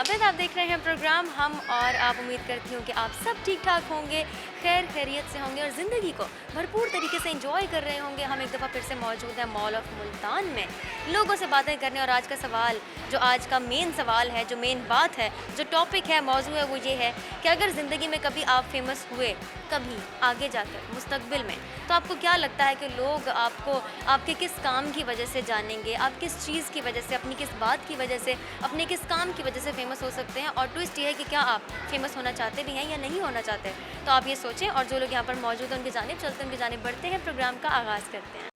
आबिद, आप देख रहे हैं प्रोग्राम हम और आप। उम्मीद करती हूँ कि आप सब ठीक ठाक होंगे, खैर खैरियत से होंगे और ज़िंदगी को भरपूर तरीके से एंजॉय कर रहे होंगे। हम एक दफ़ा फिर से मौजूद हैं मॉल ऑफ मुल्तान में लोगों से बातें करने। और आज का सवाल, जो आज का मेन सवाल है, जो मेन बात है, जो टॉपिक है, मौजू है, वो ये है कि अगर ज़िंदगी में कभी आप फेमस हुए, कभी आगे जाकर मुस्तकबिल में, तो आपको क्या लगता है कि लोग आपको आपके किस काम की वजह से जानेंगे, आप किस चीज़ की वजह से, अपनी किस बात की वजह से, अपने किस काम की वजह से फेमस हो सकते हैं। और ट्विस्ट ये है कि क्या आप फेमस होना चाहते भी हैं या नहीं होना चाहते। तो आप ये सोचें और जो लोग यहाँ पर मौजूद हैं उनकी जानिब चलते हैं, उनकी जानिब बढ़ते हैं, प्रोग्राम का आगाज़ करते हैं।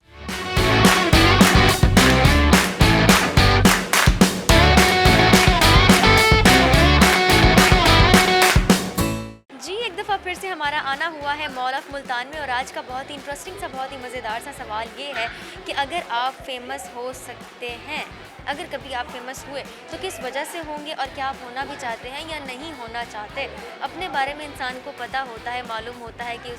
जी, एक दफ़ा फिर से हमारा आना हुआ है मॉल ऑफ मुल्तान में और आज का बहुत ही इंटरेस्टिंग सा, बहुत ही मज़ेदार सा सवाल ये है कि अगर आप फेमस हो सकते हैं, अगर कभी आप फेमस हुए तो किस वजह से होंगे और क्या आप होना भी चाहते हैं या नहीं होना चाहते। अपने बारे में इंसान को पता होता है, मालूम होता है कि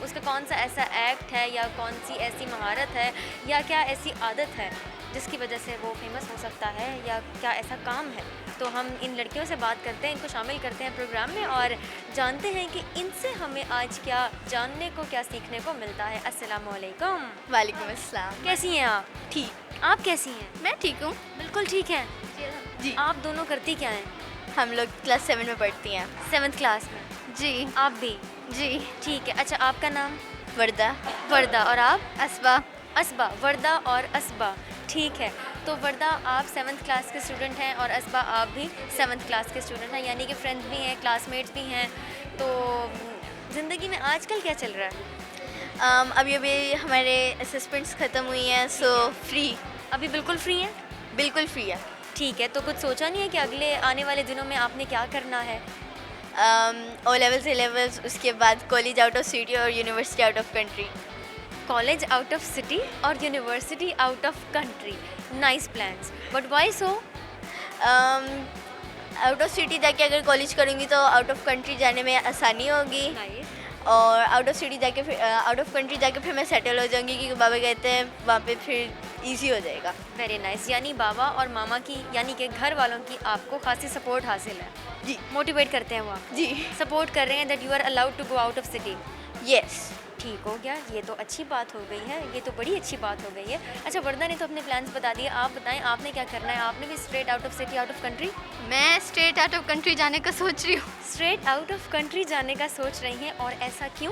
उसका कौन सा ऐसा एक्ट है या कौन सी ऐसी महारत है या क्या ऐसी आदत है जिसकी वजह से वो फेमस हो सकता है या क्या ऐसा काम है। तो हम इन लड़कियों से बात करते हैं, इनको शामिल करते हैं प्रोग्राम में और जानते हैं कि इनसे हमें आज क्या जानने को, क्या सीखने को मिलता है। अस्सलाम वालेकुम। वालेकुम अस्सलाम। कैसी हैं आप? ठीक। आप कैसी हैं? मैं ठीक हूँ। बिल्कुल ठीक है जी। आप दोनों करती क्या हैं? हम लोग क्लास 7 में पढ़ती हैं। 7th क्लास में? जी। आप भी? जी। ठीक है। अच्छा, आपका नाम? वर्दा। वर्दा। और आप? असबा। असबा। वर्दा और असबा, ठीक है। तो वर्दा, आप 7th क्लास के स्टूडेंट हैं और असबा आप भी 7th क्लास के स्टूडेंट हैं, यानी कि फ्रेंड्स भी हैं, क्लासमेट्स भी हैं। तो ज़िंदगी में आजकल क्या चल रहा है? अभी हमारे असेसमेंट्स ख़त्म हुई हैं, सो फ्री। अभी बिल्कुल फ्री हैं? बिल्कुल फ्री है। ठीक है। तो कुछ सोचा नहीं है कि अगले आने वाले दिनों में आपने क्या करना है? ओ लेवल्स, ए लेवल्स, उसके बाद कॉलेज आउट ऑफ सिटी और university out of country. College out of city और university out of country, nice plans, but why so? Out of city जाके अगर कॉलेज करूँगी तो आउट ऑफ कंट्री जाने में आसानी होगी, और आउट ऑफ सिटी जाके फिर आउट ऑफ कंट्री जाके फिर मैं सेटल हो जाऊँगी, क्योंकि बाबा कहते हैं वहाँ पे फिर इजी हो जाएगा। Very nice. यानी बाबा और मामा की, यानी कि घर वालों की आपको खासी सपोर्ट हासिल है। जी। मोटिवेट करते हैं वो आप? जी। सपोर्ट कर रहे हैं that you are allowed to go out of city. Yes. ठीक हो गया, ये तो अच्छी बात हो गई है, ये तो बड़ी अच्छी बात हो गई है। अच्छा, वर्दा ने तो अपने प्लान्स बता दिए, आप बताएं आपने क्या करना है? आपने भी straight out of city, out of country? मैं स्ट्रेट आउट ऑफ कंट्री जाने का सोच रही हूँ। स्ट्रेट आउट ऑफ कंट्री जाने का सोच रही हैं, और ऐसा क्यों?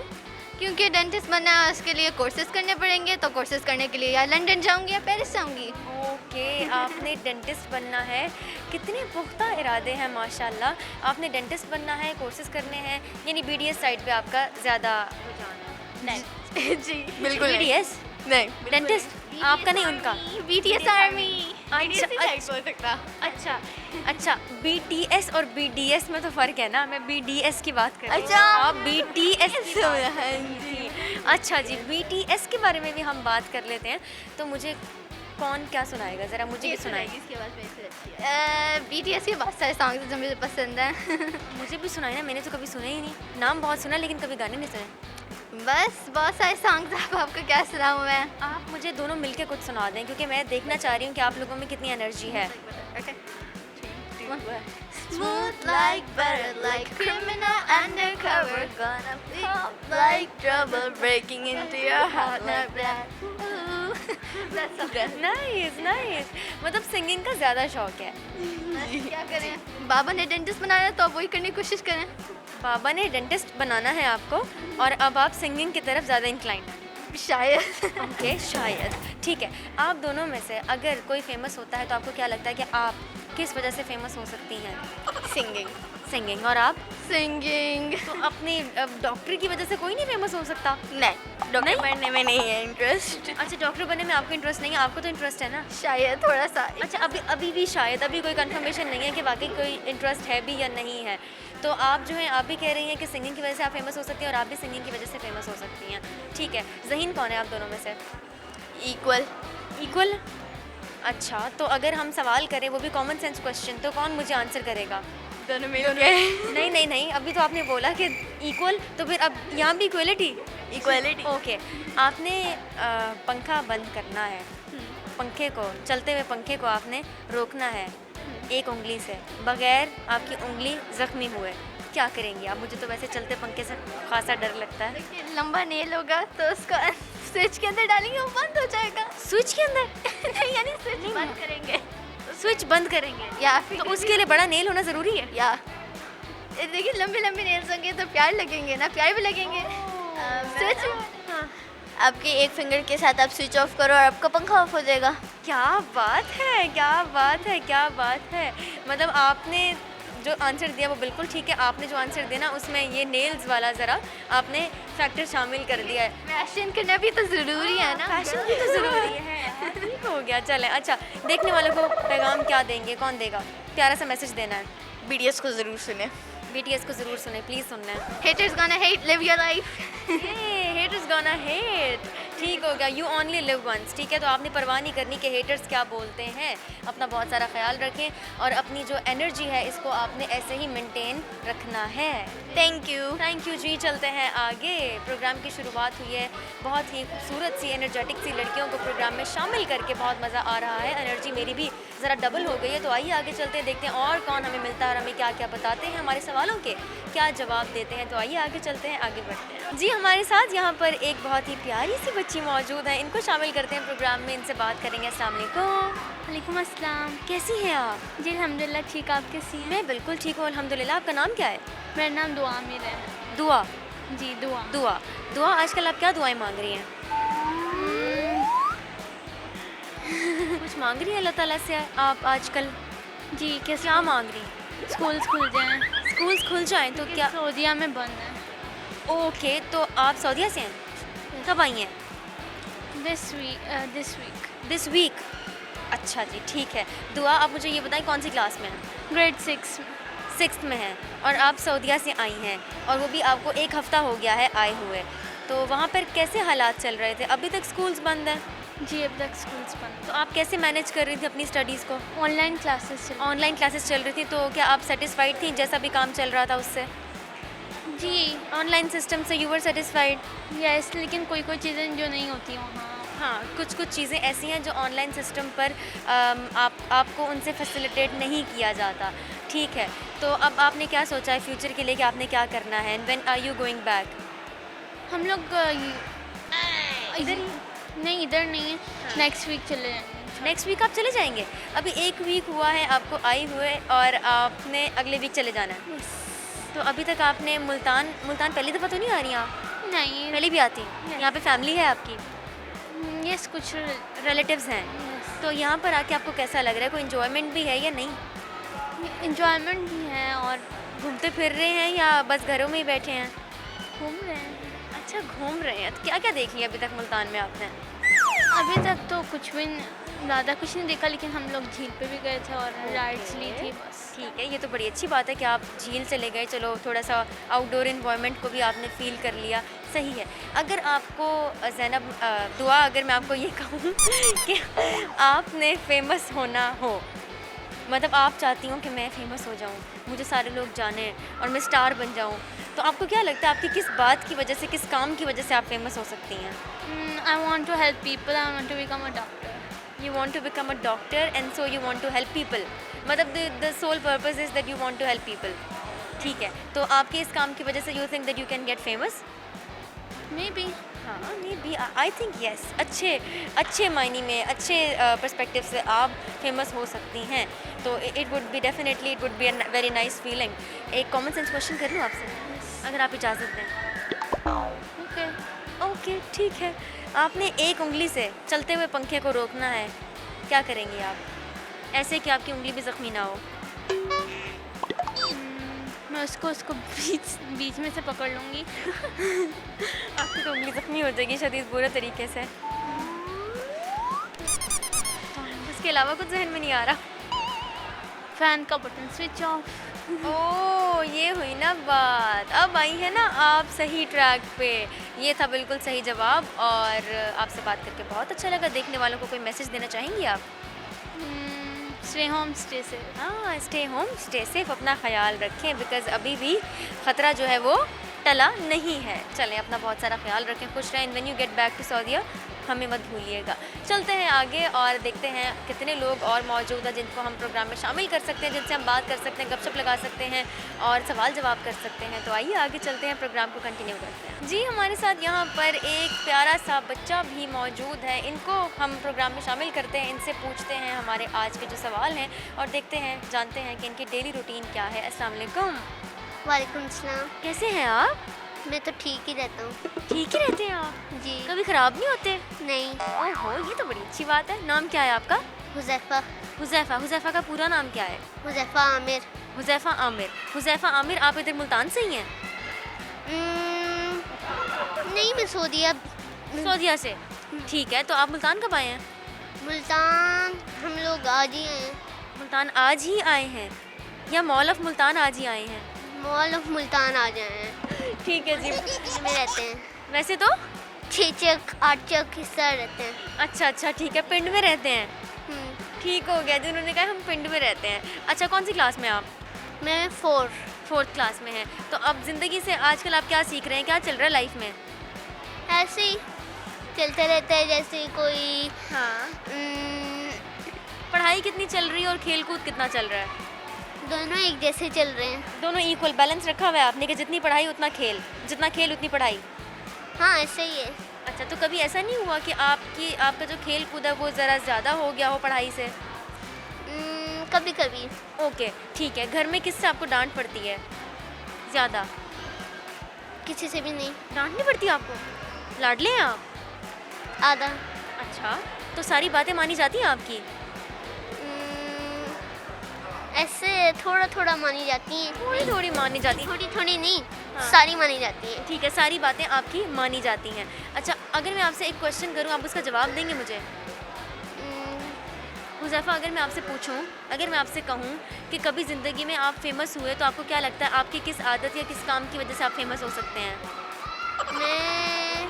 क्योंकि डेंटिस्ट बनना है, उसके लिए कोर्सेज करने पड़ेंगे, तो कोर्सेज करने के लिए या लंदन जाऊंगी या पेरिस जाऊंगी। ओके, आपने डेंटिस्ट बनना है। कितने पुख्ता इरादे हैं माशाल्लाह। आपने डेंटिस्ट बनना है, कोर्सेज करने हैं, यानी BDS साइड पे आपका ज़्यादा रुझान है? नहीं। जी बिल्कुल नहीं। BDS नहीं, डेंटिस्ट आपका नहीं, उनका? BTS army. अच्छा, अच्छा, BTS और BDS में तो फ़र्क है ना। मैं BDS की बात कर रही हूँ, अच्छा। आप BTS की बात हाँ जी। अच्छा जी, BTS के बारे में भी हम बात कर लेते हैं। तो मुझे कौन क्या सुनाएगा, ज़रा मुझे भी सुनाइए। BTS के बहुत सारे सॉन्ग्स हैं जो मुझे पसंद हैं। मुझे भी सुनाए ना, मैंने तो कभी सुने ही नहीं। नाम बहुत सुना लेकिन कभी गाने नहीं सुने। बस बहुत सारे सॉन्ग्स हैं, आपको क्या सुनाऊँ मैं? आप मुझे दोनों मिलके कुछ सुना दें, क्योंकि मैं देखना चाह रही हूँ कि आप लोगों में कितनी एनर्जी है। Smooth like butter, like criminal undercover, gonna pop like trouble, breaking into your heart like that. Nice nice, मतलब सिंगिंग का ज़्यादा शौक है। क्या करें, बाबा ने डेंटिस्ट बनाया तो अब वही करने की कोशिश करें। बाबा ने डेंटिस्ट बनाना है आपको और अब आप सिंगिंग की तरफ ज़्यादा इंक्लाइंड हैं? शायद। ओके, शायद। ठीक है। आप दोनों में से अगर कोई फेमस होता है तो आपको क्या लगता है कि आप किस वजह से फेमस हो सकती हैं? सिंगिंग। सिंगिंग। और आप? सिंगिंग। तो अपनी डॉक्टर की वजह से कोई नहीं फेमस हो सकता? नहीं, डॉक्टर बनने में नहीं है इंटरेस्ट। अच्छा, डॉक्टर बनने में आपको इंटरेस्ट नहीं है? आपको तो इंटरेस्ट है ना? शायद थोड़ा सा। अच्छा, अभी भी शायद, अभी कोई कंफर्मेशन नहीं है कि वाकई कोई इंटरेस्ट है भी या नहीं है। तो आप जो हैं, आप भी कह रही हैं कि सिंगिंग की वजह से आप फेमस हो सकती हैं और आप भी सिंगिंग की वजह से फेमस हो सकती हैं। ठीक है। ज़हीन कौन है आप दोनों में से? इक्वल। इक्वल? अच्छा, तो अगर हम सवाल करें, वो भी कॉमन सेंस क्वेश्चन, तो कौन मुझे आंसर करेगा? दोनों मिल के। नहीं नहीं नहीं, अभी तो आपने बोला कि इक्वल, तो फिर अब यहाँ भी इक्वलिटी? इक्वलिटी। ओके। आपने पंखा बंद करना है, पंखे को, चलते हुए पंखे को आपने रोकना है, एक उंगली से, बगैर आपकी उंगली ज़ख्मी हुए, क्या करेंगी आप? मुझे तो वैसे चलते पंखे से खासा डर लगता है। देखिए लंबा नेल होगा तो उसको स्विच के अंदर डालेंगे, वो बंद हो जाएगा। स्विच के अंदर? नहीं यानी स्विच बंद करेंगे स्विच बंद करेंगे? या फिर तो उसके लिए बड़ा नेल होना ज़रूरी है? या देखिए लंबे लंबे नेल्स होंगे तो प्यार लगेंगे ना, प्यार भी लगेंगे। स्विच हाँ। आपके एक फिंगर के साथ आप स्विच ऑफ करो और आपका पंखा ऑफ हो जाएगा। क्या बात है, क्या बात है, क्या बात है। मतलब आपने जो आंसर दिया वो बिल्कुल ठीक है। आपने जो आंसर दिया ना उसमें ये नेल्स वाला ज़रा आपने फैक्टर शामिल कर दिया है। फैशन करना भी तो ज़रूरी है ना। फैशन भी तो ज़रूरी है। ठीक हो गया, चलें। अच्छा, देखने वालों को पैगाम क्या देंगे, कौन देगा? प्यारा सा मैसेज देना है। BTS को ज़रूर सुने। BTS को ज़रूर सुने, प्लीज़ सुनना है। Haters gonna hate, live your life। Haters gonna hate, ठीक हो गया। यू ओनली लिव वंस, ठीक है। तो आपने परवाह नहीं करनी कि हेटर्स क्या बोलते हैं। अपना बहुत सारा ख्याल रखें और अपनी जो एनर्जी है इसको आपने ऐसे ही मेंटेन रखना है। थैंक यू जी। चलते हैं आगे। प्रोग्राम की शुरुआत हुई है, बहुत ही खूबसूरत सी एनर्जेटिक सी लड़कियों को प्रोग्राम में शामिल करके बहुत मज़ा आ रहा है। एनर्जी मेरी भी ज़रा डबल हो गई है। तो आइए आगे चलते हैं, देखते हैं और कौन हमें मिलता है और हमें क्या क्या बताते हैं, हमारे सवालों के क्या जवाब देते हैं। तो आइए आगे चलते हैं, आगे बढ़ते हैं। जी, हमारे साथ यहाँ पर एक बहुत ही प्यारी सी बच्ची मौजूद है, इनको शामिल करते हैं प्रोग्राम में, इनसे बात करेंगे। अस्सलाम वालेकुम। वालेकुम अस्सलाम। कैसी हैं आप? जी अल्हम्दुलिल्लाह ठीक, आप कैसी हैं? मैं बिल्कुल ठीक हूँ अल्हम्दुलिल्लाह। आपका नाम क्या है? मेरा नाम दुआ आमिर है। दुआ। जी दुआ। दुआ दुआ आजकल आप क्या दुआएं मांग रही हैं? कुछ मांग रही हैं अल्लाह ताला से आप आजकल? जी कैसे? क्या मांग रही हैं? स्कूल्स खुल जाएं। स्कूल्स खुल जाएं तो क्या? सऊदीया में बंद है। ओके, तो आप सऊदीया से हैं? कब आई हैं? This week. This week. अच्छा जी, ठीक है। दुआ, आप मुझे ये बताएं कौन सी क्लास में हैं? ग्रेड 6 में। 6th में हैं और आप सऊदीया से आई हैं और वो भी आपको एक हफ़्ता हो गया है आए हुए। तो वहाँ पर कैसे हालात चल रहे थे? अभी तक स्कूल्स बंद हैं, जी अब तक स्कूल्स बंद। तो आप कैसे मैनेज कर रही थी अपनी स्टडीज़ को? ऑनलाइन क्लासेस चल। ऑनलाइन क्लासेस चल रही थी, तो क्या आप सेटिस्फाइड थी जैसा भी काम चल रहा था उससे? जी ऑनलाइन सिस्टम से यू वर सेटिस्फाइड? यस, लेकिन कोई कोई चीज़ें जो नहीं होती वहाँ। हाँ, कुछ कुछ चीज़ें ऐसी हैं जो ऑनलाइन सिस्टम पर आपको उनसे फैसिलिटेट नहीं किया जाता। ठीक है, तो अब आपने क्या सोचा है फ्यूचर के लिए कि आपने क्या करना है? And when are you going back? हम लोग इधर ही? नहीं, इधर नहीं है, नेक्स्ट वीक चले जाएंगे। नेक्स्ट वीक आप चले जाएंगे? अभी 1 वीक हुआ है आपको आए हुए और आपने अगले वीक चले जाना है। तो अभी तक आपने मुल्तान पहली दफ़ा तो नहीं आ रही आप? नहीं। पहले भी आती? यहाँ पे फैमिली है आपकी? यस, कुछ रिलेटिव्स हैं? तो यहाँ पर आके आपको कैसा लग रहा है? कोई इन्जॉयमेंट भी है या नहीं? इंजॉयमेंट भी है और घूमते फिर रहे हैं या बस घरों में ही बैठे हैं? घूम रहे हैं। अच्छा, घूम रहे हैं। तो क्या क्या देख लिया अभी तक मुल्तान में आपने? अभी तक तो कुछ भी ज़्यादा कुछ नहीं देखा, लेकिन हम लोग झील पे भी गए थे और राइड्स ली थी बस। ठीक है, ये तो बड़ी अच्छी बात है कि आप झील चले गए। चलो, थोड़ा सा आउटडोर इन्वायरमेंट को भी आपने फ़ील कर लिया, सही है। अगर आपको ज़ैनब दुआ, अगर मैं आपको ये कहूँ कि आपने फेमस होना हो, मतलब आप चाहती हूँ कि मैं फ़ेमस हो जाऊँ, मुझे सारे लोग जाने और मैं स्टार बन जाऊँ, तो आपको क्या लगता है आपकी किस बात की वजह से, किस काम की वजह से आप फेमस हो सकती हैं? I want to help people, I want to become a doctor. You want to become a doctor and so you want to help people. मतलब the sole purpose is that you want to help people. ठीक है, तो आपके इस काम की वजह से you think that you can get famous? Maybe. हाँ, maybe. I think yes. अच्छे मायने में, अच्छे पर्सपेक्टिव से आप फेमस हो सकती हैं। तो it would be definitely, it would be a very nice feeling. एक कॉमन सेंस क्वेश्चन कर लूँ आपसे, अगर आप इजाज़त दें? Okay. ओके, ठीक है। आपने एक उंगली से चलते हुए पंखे को रोकना है, क्या करेंगी आप? ऐसे कि आपकी उंगली भी ज़ख्मी ना हो। मैं उसको बीच में से पकड़ लूँगी। आपकी तो उंगली ज़ख्मी हो जाएगी शदीद बुरे तरीके से। उसके अलावा कुछ जहन में नहीं आ रहा। फ़ैन का बटन स्विच ऑफ। ओह, ये हुई ना बात। अब आई है ना आप सही ट्रैक पे। ये था बिल्कुल सही जवाब और आपसे बात करके बहुत अच्छा लगा। देखने वालों को कोई मैसेज देना चाहेंगी आप? Stay home stay safe. हाँ, स्टे होम स्टे सेफ, अपना ख्याल रखें बिकॉज़ अभी भी ख़तरा जो है वो टला नहीं है। चलें, अपना बहुत सारा ख्याल रखें, खुश रहें। When you get back to Saudia, हमें मत भूलिएगा। चलते हैं आगे और देखते हैं कितने लोग और मौजूद हैं जिनको हम प्रोग्राम में शामिल कर सकते हैं, जिनसे हम बात कर सकते हैं, गपशप लगा सकते हैं और सवाल जवाब कर सकते हैं। तो आइए आगे चलते हैं, प्रोग्राम को कंटिन्यू करते हैं। जी, हमारे साथ यहाँ पर एक प्यारा सा बच्चा भी मौजूद है, इनको हम प्रोग्राम में शामिल करते हैं, इनसे पूछते हैं हमारे आज के जो सवाल हैं और देखते हैं, जानते हैं कि इनकी डेली रूटीन क्या है। अस्सलाम वालेकुम। वालेकुम सलाम। कैसे हैं आप? मैं तो ठीक ही रहता हूँ। ठीक ही रहते हैं आप? जी। कभी ख़राब नहीं होते? नहीं। ओहो, ये तो बड़ी अच्छी बात है। नाम क्या है आपका? हुज़ैफ़ा। हुज़ैफ़ा। हुज़ैफ़ा का पूरा नाम क्या है? हुज़ैफ़ा आमिर। हुज़ैफ़ा आमिर। हुज़ैफ़ा आमिर, आप इधर मुल्तान से ही हैं? नहीं, मैं सऊदीया। सऊदीया से? ठीक है, तो आप मुल्तान कब आए हैं? मुल्तान हम लोग आज ही आए हैं। मुल्तान आज ही आए हैं या मॉल ऑफ मुल्तान आज ही आए हैं? मॉल ऑफ मुल्तान आ जाए हैं। ठीक है जी। में रहते हैं। वैसे तो 6 चक 8 चक हिस्सा रहते हैं। अच्छा अच्छा, ठीक है, पिंड में रहते हैं। हम्म, ठीक हो गया जी, उन्होंने कहा हम पिंड में रहते हैं। अच्छा, कौन सी क्लास में आप? मैं 4। 4th क्लास में हैं। तो अब ज़िंदगी से आजकल आप क्या सीख रहे हैं, क्या चल रहा है लाइफ में? ऐसे ही चलते रहता है जैसे कोई। हाँ। पढ़ाई कितनी चल रही है और खेल कूद कितना चल रहा है? दोनों एक जैसे चल रहे हैं। दोनों इक्वल बैलेंस रखा हुआ है आपने कि जितनी पढ़ाई उतना खेल, जितना खेल उतनी पढ़ाई? हाँ, ऐसे ही है। अच्छा, तो कभी ऐसा नहीं हुआ कि आपका जो खेल कूद है वो ज़रा ज़्यादा हो गया हो पढ़ाई से? कभी कभी। ओके, ठीक है। घर में किससे आपको डांट पड़ती है ज़्यादा? किसी से भी नहीं। डांट नहीं पड़ती आपको? लाडले हैं आप? आधा। अच्छा, तो सारी बातें मानी जाती हैं आपकी? ऐसे थोड़ा थोड़ा मानी जाती हैं। थोड़ी थोड़ी मानी जाती हैं? थोड़ी थोड़ी नहीं, हाँ। सारी मानी जाती हैं। ठीक है, सारी बातें आपकी मानी जाती हैं। अच्छा, अगर मैं आपसे एक क्वेश्चन करूं, आप उसका जवाब देंगे मुझे? हुज़ैफ़ा, अगर मैं आपसे पूछूं, अगर मैं आपसे कहूं कि कभी ज़िंदगी में आप फेमस हुए तो आपको क्या लगता है आपकी किस आदत या किस काम की वजह से आप फेमस हो सकते हैं? मैं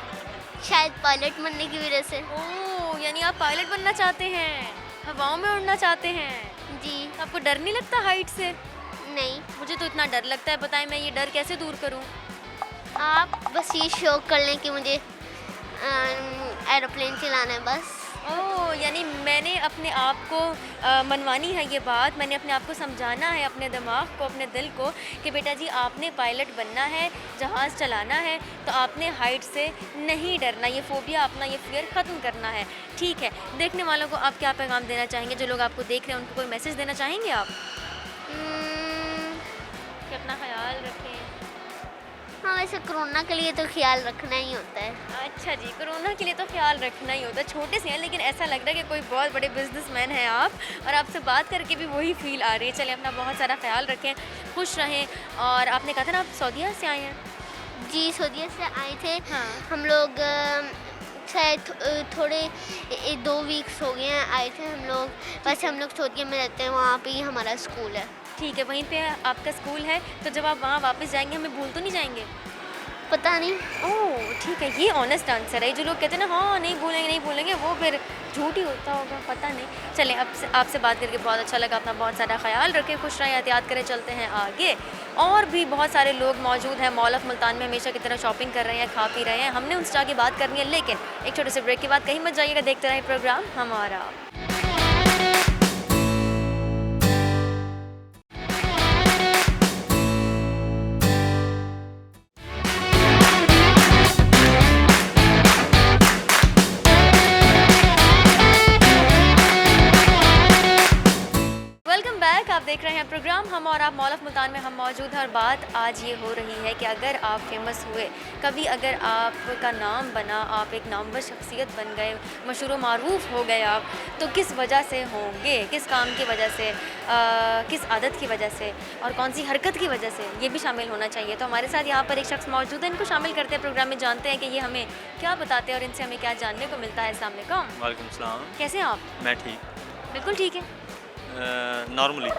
शायद पायलट बनने की वजह से। ओह, यानी आप पायलट बनना चाहते हैं, हवाओं में उड़ना चाहते हैं। जी। तो आपको डर नहीं लगता हाइट से? नहीं। मुझे तो इतना डर लगता है, बताएं मैं ये डर कैसे दूर करूं? आप बस ये शौक कर लें कि मुझे एरोप्लेन चलाना है बस। ओह, यानी मैंने अपने आप को मनवानी है ये बात, मैंने अपने आप को समझाना है, अपने दिमाग को, अपने दिल को कि बेटा जी आपने पायलट बनना है, जहाज़ चलाना है, तो आपने हाइट से नहीं डरना, ये फ़ोबिया अपना, ये फियर ख़त्म करना है। ठीक है, देखने वालों को आप क्या पैगाम देना चाहेंगे? जो लोग आपको देख रहे हैं उनको कोई मैसेज देना चाहेंगे आप कि अपना ख्याल रखें? हाँ, वैसे कोरोना के लिए तो ख्याल रखना ही होता है। अच्छा जी, कोरोना के लिए तो ख्याल रखना ही होता है। छोटे से हैं लेकिन ऐसा लग रहा है कि कोई बहुत बड़े बिजनेसमैन हैं आप, और आपसे बात करके भी वही फील आ रही है। चलिए, अपना बहुत सारा ख्याल रखें, खुश रहें। और आपने कहा था ना आप सऊदीया से आए हैं? जी, सऊदीया से आए थे। हाँ। हम लोग शायद थोड़े 2 वीक्स हो गए हैं आए थे हम लोग। वैसे हम लोग सऊदीया में रहते हैं, वहाँ पे ही हमारा स्कूल है। ठीक है, वहीं पे आपका स्कूल है, तो जब आप वहाँ वापस जाएंगे हमें भूल तो नहीं जाएंगे? पता नहीं। ओह, ठीक है, ये ऑनेस्ट आंसर है। जो लोग कहते हैं ना हाँ नहीं भूलेंगे नहीं भूलेंगे, वो फिर झूठ ही होता होगा, पता नहीं। चलें, आपसे बात करके बहुत अच्छा लगा। अपना बहुत सारा ख्याल रखें, खुश रहें, एहतियात करें। चलते हैं आगे। और भी बहुत सारे लोग मौजूद हैं मॉल ऑफ मुल्तान में, हमेशा की तरह शॉपिंग कर रहे हैं, खा पी रहे हैं। हमने उनसे आगे बात करनी है, लेकिन एक छोटे से ब्रेक के बाद कहीं मत जाइएगा, देखते रहें प्रोग्राम हमारा। Welcome back. आप देख रहे हैं प्रोग्राम हम और आप, मॉल ऑफ मुल्तान में हम मौजूद हैं और बात आज ये हो रही है कि अगर आप फेमस हुए, कभी अगर आपका नाम बना, आप एक नामवर शख्सियत बन गए, मशहूर मारूफ हो गए आप, तो किस वजह से होंगे, किस काम की वजह से, किस आदत की वजह से और कौन सी हरकत की वजह से, ये भी शामिल होना चाहिए। तो हमारे साथ यहाँ पर एक शख्स मौजूद है, इनको शामिल करते हैं प्रोग्राम में, जानते हैं कि ये हमें क्या बताते हैं और इनसे हमें क्या जानने को मिलता है। अस्सलाम वालेकुम। वालेकुम सलाम। कैसे हैं आप? मैं ठीक, बिल्कुल ठीक है। नॉर्मली।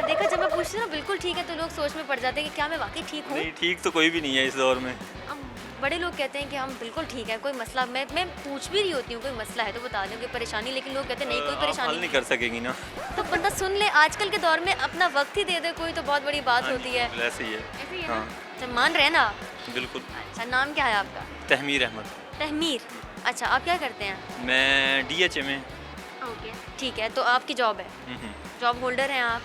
देखा, जब मैं पूछती हूँ ना बिल्कुल ठीक है, तो लोग सोच में पड़ जाते हैं कि क्या मैं वाकई ठीक हूँ? नहीं, ठीक तो कोई भी नहीं है इस दौर में। अब बड़े लोग कहते हैं कि हम बिल्कुल ठीक है, कोई मसला, मैं पूछ भी रही होती हूँ कोई मसला है तो बता दें, कोई परेशानी, लेकिन लोग कहते हैं नहीं कोई आप परेशानी हल नहीं कर सकेंगी ना। तो बंदा सुन ले, आजकल के दौर में अपना वक्त ही दे दे कोई, तो बहुत बड़ी बात हाँ होती जी, है। ऐसे ही है। ऐसे ही है हाँ। ना? तो मान रहे हैं ना? बिल्कुल। अच्छा, नाम क्या है आपका? तहमीर अहमद। तहमीर। अच्छा, आप क्या करते हैं? मैं DHA में। ओके, ठीक है, तो आपकी जॉब है, हम्म। जॉब होल्डर हैं आप।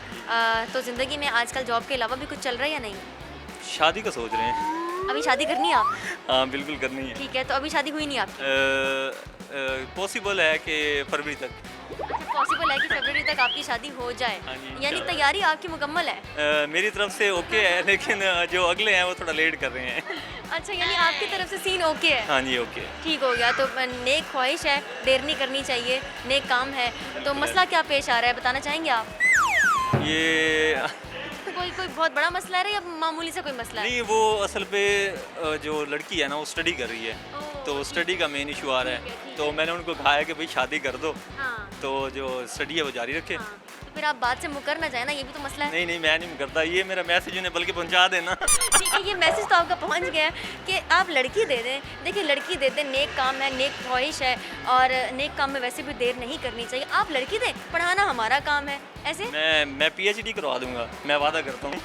तो ज़िंदगी में आजकल जॉब के अलावा भी कुछ चल रहा है या नहीं? शादी का सोच रहे हैं। अभी शादी करनी है आप? हाँ बिल्कुल करनी है। ठीक है, तो अभी शादी हुई नहीं आपकी? पॉसिबल है कि फरवरी तक। अच्छा, पॉसिबल है कि फरवरी तक आपकी शादी हो जाए, हाँ जी, यानी इंशाल्लाह। तैयारी आपकी मुकम्मल है। मेरी तरफ से ओके है, लेकिन जो अगले हैं वो थोड़ा लेट कर रहे हैं। अच्छा, यानी आपकी तरफ से सीन ओके है। हाँ जी ओके। ठीक हो गया, तो नेक ख्वाहिश है, देर नहीं करनी चाहिए, नेक काम है। तो मसला क्या पेश आ रहा है, बताना चाहेंगे आप? ये तो कोई बहुत बड़ा मसला है या मामूली सा कोई मसला है? नहीं, वो असल पे जो लड़की है ना वो स्टडी कर रही है, तो स्टडी का मेन इशू आ रहा ठीक है, है। ठीक तो मैंने उनको कहा है कि भाई शादी कर दो, हाँ, तो जो स्टडी है वो जारी रखे। हाँ। तो फिर आप बात से मुकर ना जाए ना, ये भी तो मसला है। नहीं नहीं, मैं नहीं करता, ये मेरा मैसेज उन्हें बल्कि पहुंचा देना। ठीक है, ये मैसेज तो आपका पहुंच गया है कि आप लड़की दे दें। देखिए, लड़की दे दें, नेक काम है, नेक ख्वाहिश है, और नेक काम में वैसे भी देर नहीं करनी चाहिए। आप लड़की दें, पढ़ाना हमारा काम है। ऐसे मैं PhD करवा दूंगा, मैं वादा करता हूँ।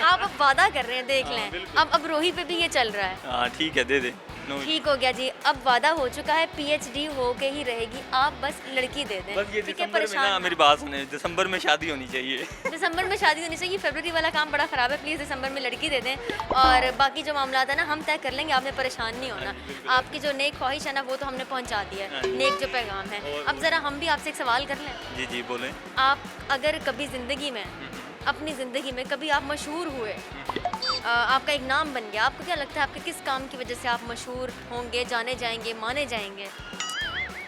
आप अब वादा कर रहे हैं, देख हाँ, लें। बिल्कुल। अब रोही पे भी ये चल रहा है। हाँ ठीक है, दे दे। नो, ठीक हो गया जी, अब वादा हो चुका है, PhD हो के ही रहेगी, आप बस लड़की दे दें। बस ये ठीक है, दिसंबर में परेशान ना, ना मेरी बात सुने, दिसंबर में शादी होनी चाहिए। दिसंबर में शादी होनी चाहिए। फरवरी वाला काम बड़ा ख़राब है, प्लीज़ दिसंबर में लड़की दे दें, और बाकी जो मामला है ना हम तय कर लेंगे, आपने परेशान नहीं होना। बिल्कुल। आपकी जो नेक ख्वाहिश है ना वो तो हमने पहुंचा दी हाँ है, जी। नेक जो पैगाम है। और- अब ज़रा हम भी आपसे एक सवाल कर लें। जी जी बोलें। आप अगर कभी ज़िंदगी में, अपनी ज़िंदगी में कभी आप मशहूर हुए, आपका एक नाम बन गया, आपको क्या लगता है आपके किस काम की वजह से आप मशहूर होंगे, जाने जाएंगे, माने जाएंगे?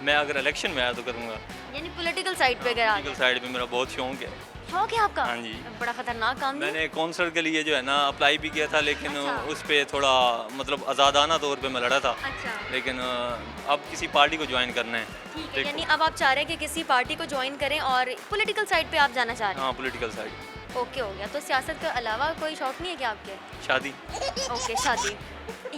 मैं अगर इलेक्शन में आया तो करूँगा। यानी पॉलिटिकल साइड पे अगर आ पॉलिटिकल गए। साइड पे मेरा बहुत शौक है। शौक है आपका? हाँ जी। बड़ा खतरनाक काम नहीं है? मैंने कॉन्सर्ट के लिए जो है ना अप्लाई भी किया था, लेकिन अच्छा। उस पर थोड़ा मतलब आज़ादाना तौर पे मैं लड़ा था, अच्छा, लेकिन अब किसी पार्टी को ज्वाइन करना है। ठीक है, देखो। यानी अब आप चाह रहे हैं कि किसी पार्टी को ज्वाइन करें और पॉलिटिकल साइड पे आप जाना चाह रहे हाँ पॉलिटिकल साइड। हैं। ओके, हो गया। तो सियासत के अलावा कोई शौक नहीं है क्या आपके? शादी, ओके, शादी,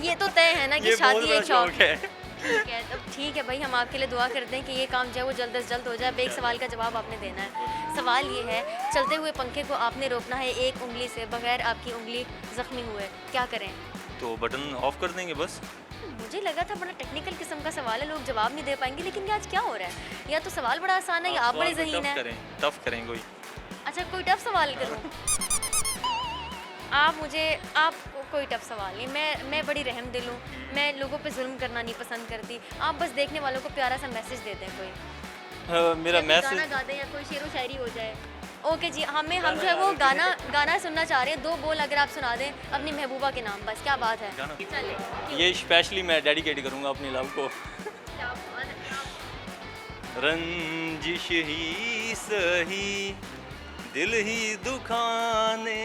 ये तो तय है ना कि ये बहुत शादी बड़ा एक शौक शौक है। ठीक है, तब ठीक है भाई, हम आपके लिए दुआ करते हैं कि ये काम जो है वो जल्द से जल्द हो जाए। अब एक सवाल का जवाब आपने देना है। सवाल ये है, चलते हुए पंखे को आपने रोकना है एक उंगली से, बगैर आपकी उंगली ज़ख्मी हुए, क्या करें? तो बटन ऑफ कर देंगे बस। मुझे लगा था बड़ा टेक्निकल किस्म का सवाल है, लोग जवाब नहीं दे पाएंगे, लेकिन ये आज क्या हो रहा है? या तो सवाल बड़ा आसान है या आप बड़े सवाल ज़हीन टफ हैं। करें, टफ करें कोई। अच्छा, कोई टफ सवाल करूं? आप कोई टफ सवाल नहीं। मैं बड़ी रहम दिल हूँ, मैं लोगों पे जुल्म करना नहीं पसंद करती। आप बस देखने वालों को प्यारा सा मैसेज दे दें कोई, मेरा या कोई मैसेज गाना गा दें या कोई शेरो शायरी हो जाए। ओके जी, हम जो है वो गाना सुनना चाह रहे हैं। 2 बोल अगर आप सुना दें अपनी महबूबा के नाम, बस क्या बात है। गाना? चले, ये स्पेशली मैं डेडिकेट करूँगा अपनी लव को। क्या बात है। रंजिश ही सही दिल ही दुखाने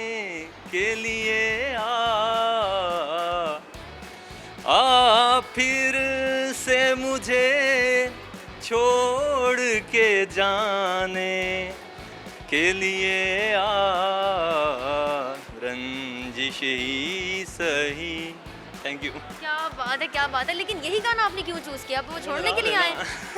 के लिए आ फिर से मुझे छोड़ के जाने के लिए रंजिश ही सही। Thank you. क्या बात है, लेकिन यही गाना आपने क्यों चूज़ किया? आप वो छोड़ने के लिए आए?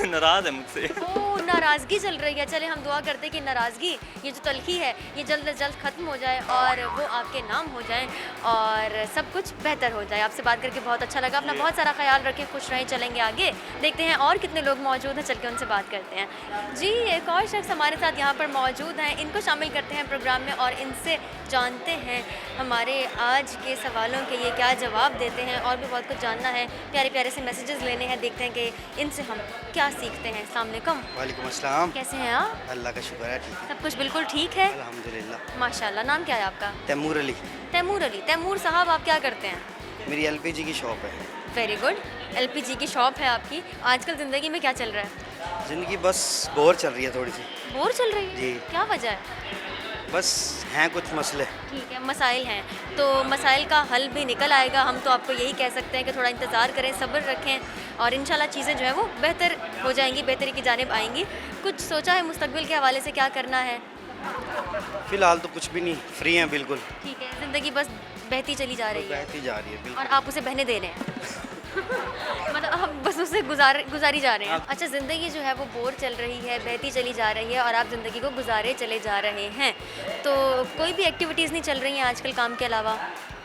नाराज है मुझसे। ओह, नाराज़गी चल रही है। चले, हम दुआ करते हैं कि नाराज़गी, ये जो तलखी है, ये जल्द से जल्द ख़त्म हो जाए और वो आपके नाम हो जाए और सब कुछ बेहतर हो जाए। आपसे बात करके बहुत अच्छा लगा। अपना बहुत सारा ख्याल रखें, खुश रहें। चलेंगे आगे, देखते हैं और कितने लोग मौजूद हैं, चल के उनसे बात करते हैं। जी, एक और शख्स हमारे साथ यहाँ पर मौजूद हैं, इनको शामिल करते हैं प्रोग्राम में और इनसे जानते हैं हमारे आज के सवालों के ये क्या जवाब देते हैं, और भी बहुत कुछ जानना है, प्यारे प्यारे से मैसेजेस लेने हैं। देखते हैं कि इनसे हम क्या सीखते हैं। अस्सलाम वालेकुम। वालेकुम अस्सलाम। कैसे हैं आप? अल्लाह का शुक्र है, ठीक है सब कुछ बिल्कुल ठीक है? अल्हम्दुलिल्लाह। माशाल्लाह। नाम क्या है आपका? तैमूर अली, तैमूर अली। तैमूर साहब, आप क्या करते हैं? मेरी LPG की शॉप है। Very good. LPG की शॉप है आपकी। आजकल ज़िंदगी में क्या चल रहा है? ज़िंदगी बस बोर चल रही है थोड़ी सी। बोर चल रही है? जी। क्या वजह है? बस हैं कुछ मसले। ठीक है, मसाइल हैं, तो मसाइल का हल भी निकल आएगा। हम तो आपको यही कह सकते हैं कि थोड़ा इंतज़ार करें, सब्र रखें और इंशाल्लाह चीज़ें जो है वो बेहतर हो जाएंगी, बेहतरी की जानिब आएंगी। कुछ सोचा है मुस्तकबिल के हवाले से क्या करना है? फ़िलहाल तो कुछ भी नहीं, फ्री हैं बिल्कुल। ठीक है, ज़िंदगी बस बहती चली जा रही है बहती जा रही है और बिल्कुल। आप उसे बहने दे रहे हैं। मतलब आप बस उसे गुजारी जा रहे हैं। अच्छा, ज़िंदगी जो है वो बोर चल रही है, बहती चली जा रही है और आप ज़िंदगी को गुजारे चले जा रहे हैं, तो कोई भी एक्टिविटीज़ नहीं चल रही हैं आजकल काम के अलावा?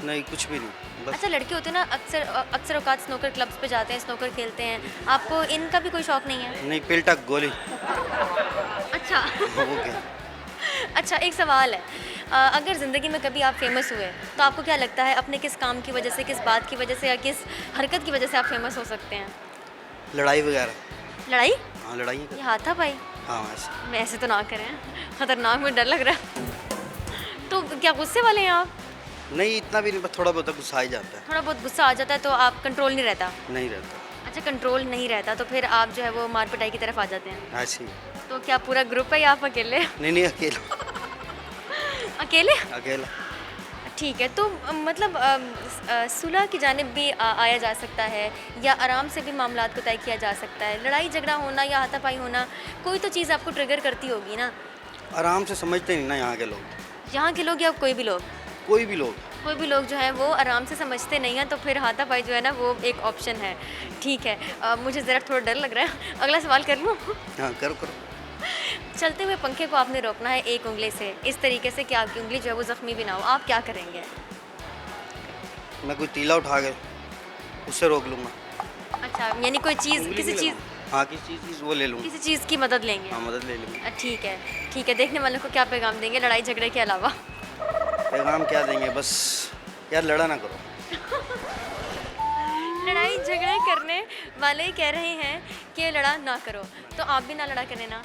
नहीं कुछ भी नहीं, बस अच्छा, लड़के होते हैं ना, अक्सर अक्सर औकात स्नोकर क्लब्स पे जाते हैं, स्नोकर खेलते हैं, आपको इनका भी कोई शौक नहीं है? नहीं, पिलटक गोली। अच्छा वो क्या? अच्छा, एक सवाल है, अगर ज़िंदगी में कभी आप फेमस हुए तो आपको क्या लगता है अपने किस काम की वजह से, किस बात की वजह से या किस हरकत की वजह से आप फेमस हो सकते हैं? लड़ाई वगैरह। लड़ाई? हाँ, लड़ाई ये हाथापाई? हाँ ऐसे। मैं ऐसे तो ना करें, खतरनाक, मुझे डर लग रहा है। तो क्या गुस्से वाले हैं आप? नहीं इतना भी नहीं, बस थोड़ा बहुत गुस्सा आ ही जाता थोड़ा बहुत गुस्सा आ जाता है तो आप कंट्रोल नहीं रहता? है, नहीं रहता, अच्छा, कंट्रोल नहीं रहता तो फिर आप जो है वो मार पिटाई की तरफ आ जाते हैं? ऐसे ही। तो क्या पूरा ग्रुप है या आप अकेले? नहीं अकेला। अकेले? अकेला। ठीक है, तो मतलब सुलह की जानिब भी आया जा सकता है या आराम से भी मामलात को तय किया जा सकता है? लड़ाई झगड़ा होना या हाथापाई होना, कोई तो चीज़ आपको ट्रिगर करती होगी ना? आराम से समझते नहीं ना यहाँ के लोग, यहाँ के लोग या कोई भी लोग? कोई भी लोग। कोई भी लोग जो है वो आराम से समझते नहीं हैं, तो फिर हाथापाई जो है ना वो एक ऑप्शन है। ठीक है, मुझे ज़रा थोड़ा डर लग रहा है, अगला सवाल कर लूँ? हाँ करो करो। चलते हुए पंखे को आपने रोकना है एक उंगली से, इस तरीके से कि आपकी उंगली जो है वो ज़ख्मी भी ना हो, आप क्या करेंगे? मैं कोई तीला उठा के उससे रोक लूँगा। अच्छा, यानी कोई चीज़, उंगली किसी नहीं चीज़, लगाऊंगा। हाँ किसी चीज़ वो ले लूँगा। किसी चीज़ की मदद लेंगे? हाँ मदद ले लूँगा। ठीक है, ठीक है। देखने वालों को क्या पैगाम देंगे लड़ाई झगड़े के अलावा? पैगाम क्या देंगे, बस यार लड़ा ना करो। लड़ाई झगड़े करने वाले कह रहे हैं कि लड़ा ना करो, तो आप भी ना लड़ा करें ना?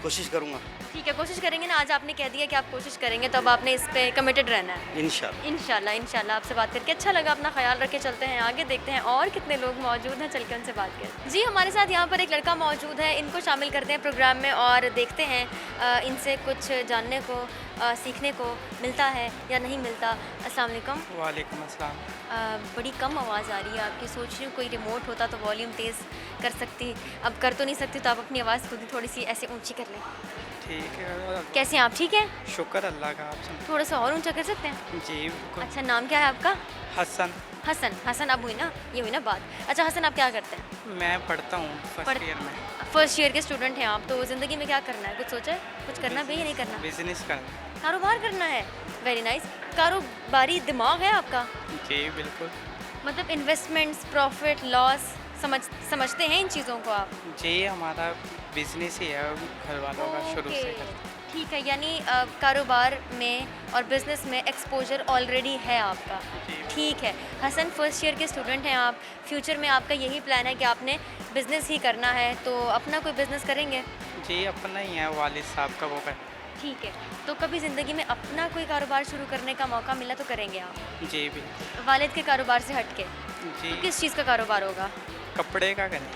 कोशिश करूँगा ठीक है, कोशिश करेंगे ना। आज आपने कह दिया कि आप कोशिश करेंगे, तो अब आपने इस पे कमिटेड रहना है। इंशाल्लाह। इंशाल्लाह, इंशाल्लाह। आपसे बात करके अच्छा लगा, अपना ख्याल रख के चलते हैं आगे, देखते हैं और कितने लोग मौजूद हैं, चल के उनसे बात करें। जी, हमारे साथ यहाँ पर एक लड़का मौजूद है, इनको शामिल करते हैं प्रोग्राम में और देखते हैं इनसे कुछ जानने को, सीखने को मिलता है या नहीं मिलता। अस्सलाम वालेकुम। वालेकुम अस्सलाम। बड़ी कम आवाज़ आ रही है आपकी, सोच रही हूँ कोई रिमोट होता तो वॉल्यूम तेज़ कर सकती, अब कर तो नहीं सकती, तो आप अपनी आवाज़ खुद ही थोड़ी सी ऐसे ऊंची कर लें। ठीक है, कैसे हैं आप, ठीक है? शुक्र अल्लाह का। आप सुन। थोड़ा सा और ऊंचा कर सकते हैं? जी बिल्कुल। अच्छा, नाम क्या है आपका? हसन। हसन। हसन, अब हुई ना, ये हुई ना बात। अच्छा हसन, आप क्या करते हैं? मैं पढ़ता हूँ फर्स्ट पढ़- ईयर में। फर्स्ट ईयर के स्टूडेंट हैं आप, तो ज़िंदगी में क्या करना है, कुछ सोचा है? कुछ करना भी या नहीं करना? बिजनेस करना। कारोबार करना है, वेरी नाइस। कारोबारी दिमाग है आपका, जी बिल्कुल। मतलब इन्वेस्टमेंट्स, प्रॉफिट लॉस समझते हैं इन चीज़ों को आप? जी हमारा बिजनेस ही है घर वालों का शुरू से। ओके, ठीक है, यानी कारोबार में और बिज़नेस में एक्सपोजर ऑलरेडी है आपका। जी। ठीक है हसन, फर्स्ट ईयर के स्टूडेंट हैं आप, फ्यूचर में आपका यही प्लान है कि आपने बिज़नेस ही करना है, तो अपना कोई बिज़नेस करेंगे? जी अपना ही है, वालिद साहब का वो कर। ठीक है, तो कभी ज़िंदगी में अपना कोई कारोबार शुरू करने का मौका मिला तो करेंगे आप? जी बिल्कुल। वालिद के कारोबार से हट के? जी तो किस चीज़ का कारोबार होगा? कपड़े का करें।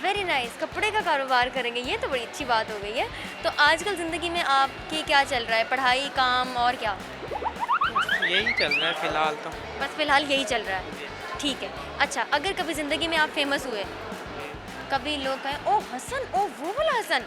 वेरी नाइस, कपड़े का कारोबार करेंगे, ये तो बड़ी अच्छी बात हो गई है। तो आजकल ज़िंदगी में आपकी क्या चल रहा है, पढ़ाई, काम और क्या? यही चल रहा है फ़िलहाल तो। बस फ़िलहाल यही चल रहा है, ठीक है। अच्छा, अगर कभी ज़िंदगी में आप फेमस हुए, कभी लोग कहें ओ हसन, ओ वो वाला हसन,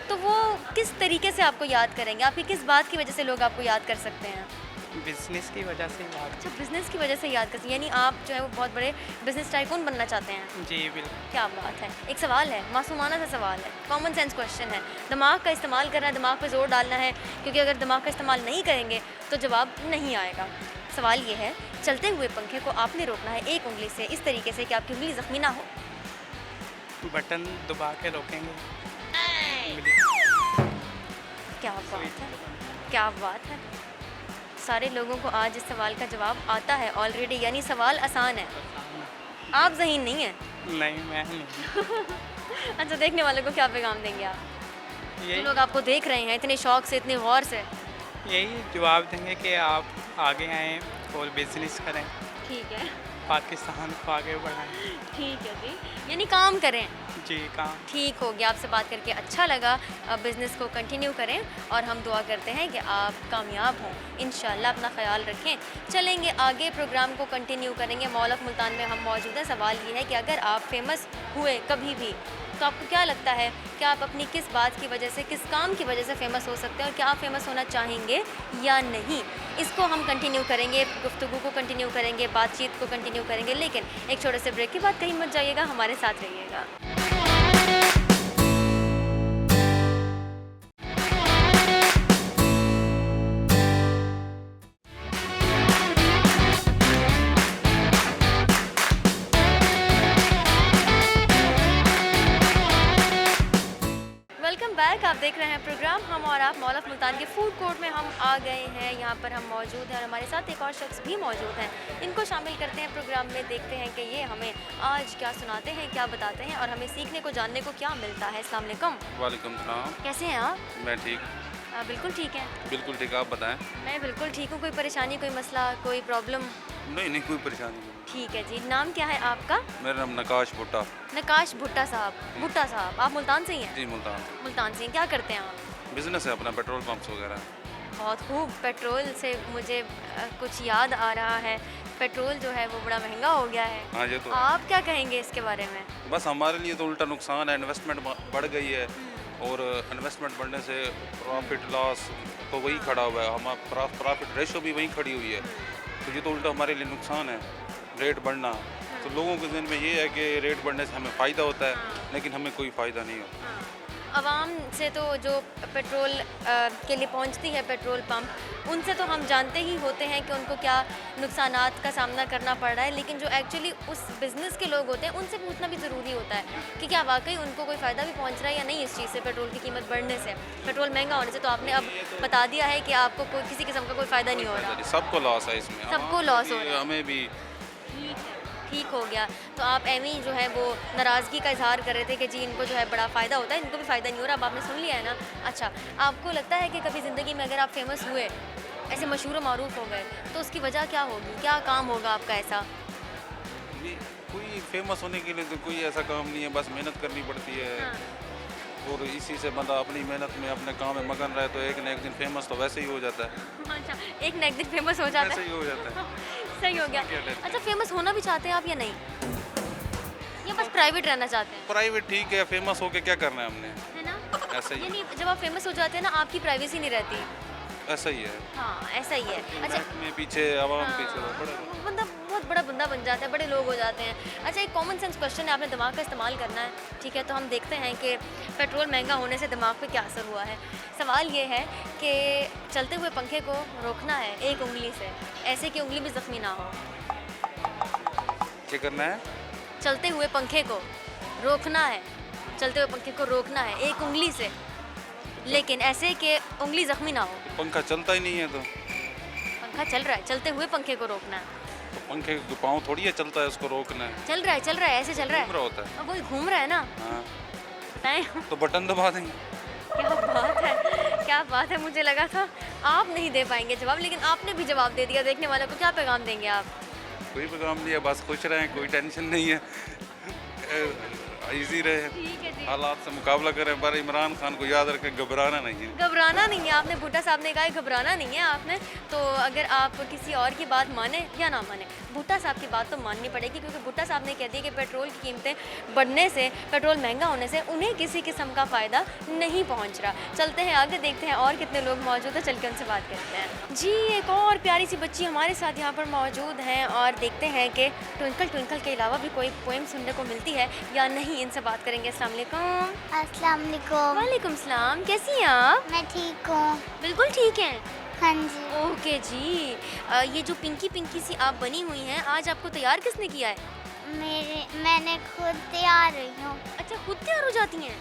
तो वो किस तरीके से आपको याद करेंगे? आपकी किस बात की वजह से लोग आपको याद कर सकते हैं? बिजनेस की वजह से याद। अच्छा, बिज़नेस की वजह से याद कर सकते हैं, यानी आप जो है वो बहुत बड़े बिज़नेस टाइकून बनना चाहते हैं? जी बिल्कुल। क्या बात है। एक सवाल है, मासूमाना सा सवाल है, कॉमन सेंस क्वेश्चन है, दिमाग का इस्तेमाल करना है, दिमाग पे जोर डालना है, क्योंकि अगर दिमाग का इस्तेमाल नहीं करेंगे तो जवाब नहीं आएगा। सवाल ये है, चलते हुए पंखे को आपने रोकना है एक उंगली से, इस तरीके से कि आपकी उंगली ज़ख्मी ना हो। बटन दबा के रोकेंगे। क्या बात है, क्या बात है। सारे लोगों को आज इस सवाल का जवाब आता है ऑलरेडी, यानी सवाल आसान है, आप ज़हीन नहीं है। नहीं मैं नहीं। अच्छा, देखने वालों को क्या पैगाम देंगे आप, जो यही लोग आपको देख रहे हैं इतने शौक से, इतने गौर से? यही जवाब देंगे कि आप आगे आएँ और बिजनेस करें, ठीक है, पाकिस्तान को आगे बढ़ाएं। ठीक है जी, यानी काम करें। जी काम। ठीक हो गया, आपसे बात करके अच्छा लगा। बिज़नेस को कंटिन्यू करें और हम दुआ करते हैं कि आप कामयाब हों, इंशाल्लाह। अपना ख्याल रखें। चलेंगे आगे, प्रोग्राम को कंटिन्यू करेंगे। मॉल ऑफ मुल्तान में हम मौजूद हैं। सवाल ये है कि अगर आप फेमस हुए कभी भी, तो आपको क्या लगता है कि आप अपनी किस बात की वजह से, किस काम की वजह से फ़ेमस हो सकते हैं, और क्या आप फेमस होना चाहेंगे या नहीं? इसको हम कंटिन्यू करेंगे, गुफ्तगू को कंटिन्यू करेंगे, बातचीत को कंटिन्यू करेंगे, लेकिन एक छोटे से ब्रेक के बाद कहीं मत जाइएगा, हमारे साथ रहिएगा। देख रहे हैं प्रोग्राम हम और आप मॉल ऑफ मुल्तान के फूड कोर्ट में हम आ गए हैं। यहाँ पर हम मौजूद हैं और हमारे साथ एक और शख्स भी मौजूद हैं। इनको शामिल करते हैं प्रोग्राम में, देखते हैं कि ये हमें आज क्या सुनाते हैं, क्या बताते हैं और हमें सीखने को जानने को क्या मिलता है। अस्सलाम वालेकुम। वालेकुम सलाम। कैसे हैं आप? मैं ठीक, बिल्कुल ठीक है। बिल्कुल ठीक। आप बताएं। मैं बिल्कुल ठीक हूँ। कोई परेशानी, कोई मसला, कोई प्रॉब्लम? नहीं कोई परेशानी नहीं। ठीक है जी। नाम क्या है आपका? मेरा नाम नकाश भुट्टा। नकाश भुट्टा साहब। भुट्टा साहब, आप मुल्तान से ही हैं? जी मुल्तान से। मुल्तान से। क्या करते हैं आप? बिजनेस है अपना, पेट्रोल पंप्स वगैरह। बहुत खूब। पेट्रोल से मुझे कुछ याद आ रहा है। पेट्रोल जो है वो बड़ा महंगा हो गया है। हाँ ये तो आप क्या कहेंगे इसके बारे में? बस हमारे लिए तो उल्टा नुकसान है। इन्वेस्टमेंट बढ़ गई है और इन्वेस्टमेंट बढ़ने से प्रॉफिट लॉस तो वही खड़ा हुआ है। हम प्रॉफिट रेशो भी वही खड़ी हुई है। तो ये तो उल्टा हमारे लिए नुकसान है, रेट बढ़ना। तो लोगों के जहन में ये है कि रेट बढ़ने से हमें फ़ायदा होता है, लेकिन हमें कोई फ़ायदा नहीं होता। आवाम से तो जो पेट्रोल के लिए पहुंचती है पेट्रोल पंप, उनसे तो हम जानते ही होते हैं कि उनको क्या नुकसानात का सामना करना पड़ रहा है, लेकिन जो एक्चुअली उस बिज़नेस के लोग होते हैं उनसे पूछना भी ज़रूरी होता है कि क्या वाकई उनको कोई फ़ायदा भी पहुंच रहा है या नहीं इस चीज़ से, पेट्रोल की कीमत बढ़ने से, पेट्रोल महंगा होने से। तो आपने अब बता दिया है कि आपको कोई किसी किस्म का कोई फ़ायदा नहीं हो रहा। सबको लॉस है इसमें, सबको लॉस हो रहा है। हमें भी। ठीक हो गया। तो आप एम ही जो है वो नाराज़गी का इजहार कर रहे थे कि जी इनको जो है बड़ा फ़ायदा होता है, इनको भी फ़ायदा नहीं हो रहा। अब आपने सुन लिया है ना। अच्छा, आपको लगता है कि कभी ज़िंदगी में अगर आप फेमस हुए, ऐसे मशहूर मारूफ हो गए, तो उसकी वजह क्या होगी? क्या काम होगा आपका ऐसा? कोई फेमस होने के लिए तो कोई ऐसा काम नहीं है, बस मेहनत करनी पड़ती है। हाँ। और इसी से बंदा अपनी मेहनत में अपने काम में मगन रहे तो एक न एक दिन फेमस तो वैसे ही हो जाता है। अच्छा, एक न एक दिन फेमस हो जाता वैसे है। ही हो जाता है। सही हो गया। अच्छा, फेमस होना भी चाहते हैं आप या नहीं, या बस प्राइवेट रहना चाहते हैं? प्राइवेट ठीक है, फेमस होके क्या करना है हमने, है ना? ऐसा ही यानी जब आप फेमस हो जाते हैं ना, आपकी प्राइवेसी नहीं रहती। ऐसा ही है। हाँ, ऐसा ही है। अच्छा, में पीछे आवाम हाँ, पीछे वो बड़ा बंदा बहुत बड़ा बंदा बन जाता है, बड़े लोग हो जाते हैं। अच्छा, एक कॉमन सेंस क्वेश्चन है, आपने दिमाग का इस्तेमाल करना है, ठीक है? तो हम देखते हैं कि पेट्रोल महंगा होने से दिमाग पे क्या असर हुआ है। सवाल ये है कि चलते हुए पंखे को रोकना है एक उंगली से, ऐसे कि उंगली भी ज़ख्मी ना हो। क्या करना है? चलते हुए पंखे को रोकना है, चलते हुए पंखे को रोकना है एक उंगली से, लेकिन ऐसे कि उंगली ज़ख्मी ना हो। पंखा चलता ही नहीं है तो पंखा चल रहा है, चलते हुए पंखे को रोकना है। पंखे के पाँव थोड़ी है चलता है, उसको रोकना है। चल रहा है, ऐसे चल रहा घूम रहा है। होता है। अब वही घूम रहा है ना। हाँ बताएं। तो बटन दबा देंगे। क्या बात है, क्या बात है। मुझे लगा था आप नहीं दे पाएंगे जवाब, लेकिन आपने भी जवाब दे दिया। देखने वालों को क्या पैगाम देंगे आप? कोई पैगाम नहीं है, बस खुश रहें, कोई टेंशन नहीं है, इजी रहे, ठीक है जी। हालात से मुकाबला करें। पर इमरान खान को याद रखें, घबराना नहीं है। घबराना नहीं है। आपने भुट्टा साहब ने कहा है घबराना नहीं है आपने। तो अगर आप किसी और की बात माने या ना माने, भुट्टा साहब की बात तो माननी पड़ेगी, क्योंकि भुट्टा साहब ने कह दिया कि पेट्रोल की कीमतें बढ़ने से, पेट्रोल महंगा होने से उन्हें किसी किस्म का फ़ायदा नहीं पहुंच रहा। चलते हैं आगे, देखते हैं और कितने लोग मौजूद हैं, चल के उनसे बात करते हैं। जी, एक और प्यारी सी बच्ची हमारे साथ यहाँ पर मौजूद हैं और देखते हैं कि ट्विंकल ट्विंकल के अलावा भी कोई पोएम सुनने को मिलती है या नहीं। इनसे बात करेंगे। अस्सलाम वालेकुम। अस्सलाम वालेकुम। वालेकुम सलाम। कैसी हैं आप? मैं ठीक हूँ। बिल्कुल ठीक हैं। हाँ जी। ओके जी। ये जो पिंकी पिंकी सी आप बनी हुई हैं, आज आपको तैयार किसने किया है? मैंने खुद तैयार हुई हूँ। अच्छा, खुद तैयार हो जाती हैं?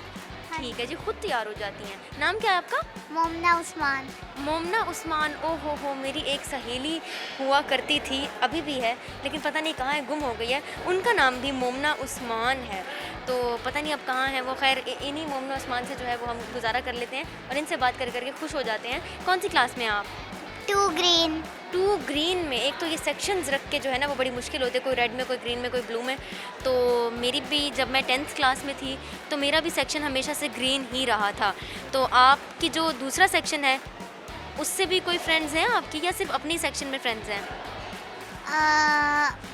हाँ। ठीक है जी, खुद तैयार हो जाती हैं। नाम क्या है आपका? मोमना उस्मान। मोमना उस्मान। ओ हो, मेरी एक सहेली हुआ करती थी, अभी भी है, लेकिन पता नहीं कहाँ है, गुम हो गई है। उनका नाम भी मोमना उस्मान है, तो पता नहीं अब कहाँ है वो। खैर, इन्हीं मोमना उस्मान से जो है वो हम गुजारा कर लेते हैं और इनसे बात कर करके खुश हो जाते हैं। कौन सी क्लास में हैं आप? 2 ग्रीन। 2 ग्रीन में। एक तो ये सेक्शंस रख के जो है ना वो बड़ी मुश्किल होते हैं, कोई रेड में, कोई ग्रीन में, कोई ब्लू में। तो मेरी भी जब मैं 10th क्लास में थी तो मेरा भी सेक्शन हमेशा से ग्रीन ही रहा था। तो आपकी जो दूसरा सेक्शन है उससे भी कोई फ्रेंड्स हैं आपकी, या सिर्फ अपनी सेक्शन में फ्रेंड्स हैं?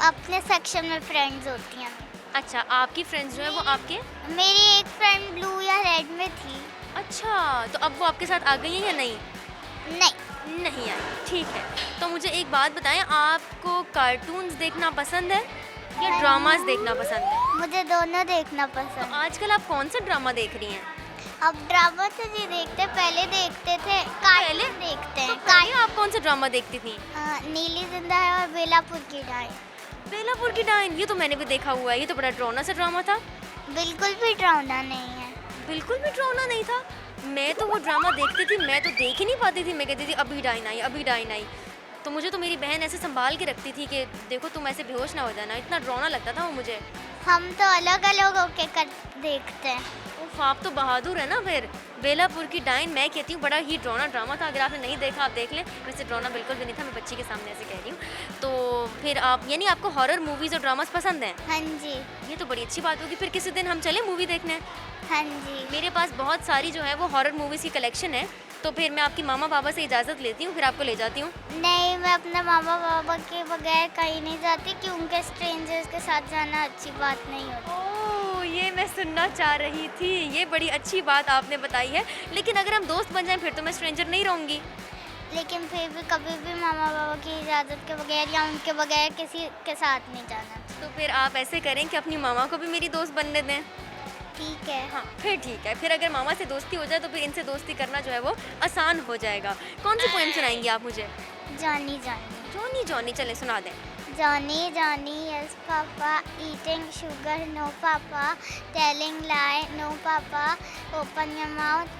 अपने सेक्शन में फ्रेंड्स होती हैं। अच्छा, आपकी फ्रेंड्स जो है वो आपके? मेरी एक फ्रेंड ब्लू या रेड में थी। अच्छा, तो अब वो आपके साथ आ गई हैं या नहीं? नहीं आई। ठीक है। तो मुझे एक बात बताएं, आपको कार्टून्स देखना पसंद है या ड्रामास देखना पसंद है? मुझे दोनों देखना तो पसंद। आजकल आप कौन सा ड्रामा देख रही हैं? अब ड्रामा तो नहीं देखते, पहले देखते थे। पहले देखते हैं। पहले आप कौन सा ड्रामा देखती थी? नीली जिंदा है और बेलापुर की डाई। बेलापुर की डाइन, ये तो मैंने भी देखा हुआ है। ये तो बड़ा डरावना सा ड्रामा था। बिल्कुल भी डरावना नहीं है। बिल्कुल भी डरावना नहीं था। मैं तो वो ड्रामा देखती थी, मैं तो देख ही नहीं पाती थी। मैं कहती थी अभी डाइन आई, अभी डाइन आई। तो मुझे तो मेरी बहन ऐसे संभाल के रखती थी कि देखो तुम ऐसे बेहोश ना हो जाना। इतना डरावना लगता था वो मुझे। हम तो अलग अलग होके कर देखते हैं। उफ, आप तो बहादुर है ना। फिर बेलापुर की डाइन मैं कहती हूँ बड़ा ही डरावना ड्रामा था। अगर आपने नहीं देखा आप देख लें। वैसे डरावना बिल्कुल भी नहीं था, मैं बच्ची के सामने ऐसे कह रही हूँ। तो फिर आप यानी आपको हॉरर मूवीज़ और ड्रामास पसंद हैं? हाँ जी, ये तो बड़ी अच्छी बात होगी। फिर किसी दिन हम चलें मूवी देखने। हाँ जी। मेरे पास बहुत सारी जो है वो हॉरर मूवीज़ की कलेक्शन है। तो फिर मैं आपकी मामा पापा से इजाज़त लेती हूँ, फिर आपको ले जाती हूँ। नहीं, मैं अपने मामा पापा के बगैर कहीं नहीं जाती क्योंकि स्ट्रेंजर्स के साथ जाना अच्छी बात नहीं होती। ओह, ये मैं सुनना चाह रही थी। ये बड़ी अच्छी बात आपने बताई है। लेकिन अगर हम दोस्त बन जाएं फिर तो मैं स्ट्रेंजर नहीं रहूँगी। लेकिन फिर भी कभी भी मामा पापा की इजाज़त के बगैर या उनके बगैर किसी के साथ नहीं जाना। तो फिर आप ऐसे करें कि अपनी मामा को भी मेरी दोस्त बनने दें। ठीक है। हाँ, फिर ठीक है। फिर अगर मामा से दोस्ती हो जाए तो फिर इनसे दोस्ती करना जो है वो आसान हो जाएगा। कौन सी पोएम सुनाएंगी आप मुझे? Johnny Johnny. जॉनी जॉनी, चले सुना दें। Johnny, Johnny, yes papa, eating sugar, no papa, telling lie, no papa, open your mouth,